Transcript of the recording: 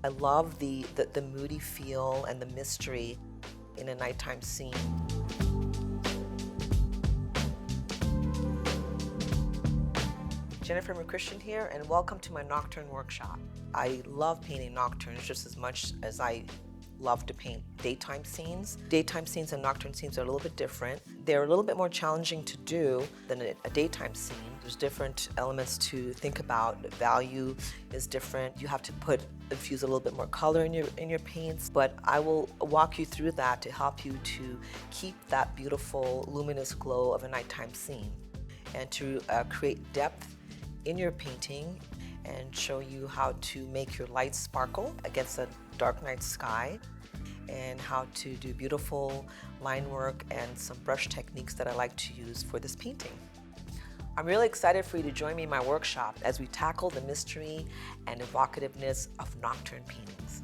I love the moody feel and the mystery in a nighttime scene. Jennifer McChristian here, and welcome to my nocturne workshop. I love painting nocturnes just as much as I love to paint daytime scenes. Daytime scenes and nocturne scenes are a little bit different. They're a little bit more challenging to do than a daytime scene. There's different elements to think about. The value is different. You have to infuse a little bit more color in your paints, but I will walk you through that to help you to keep that beautiful luminous glow of a nighttime scene and to create depth in your painting and show you how to make your lights sparkle against a dark night sky and how to do beautiful line work and some brush techniques that I like to use for this painting. I'm really excited for you to join me in my workshop as we tackle the mystery and evocativeness of nocturne paintings.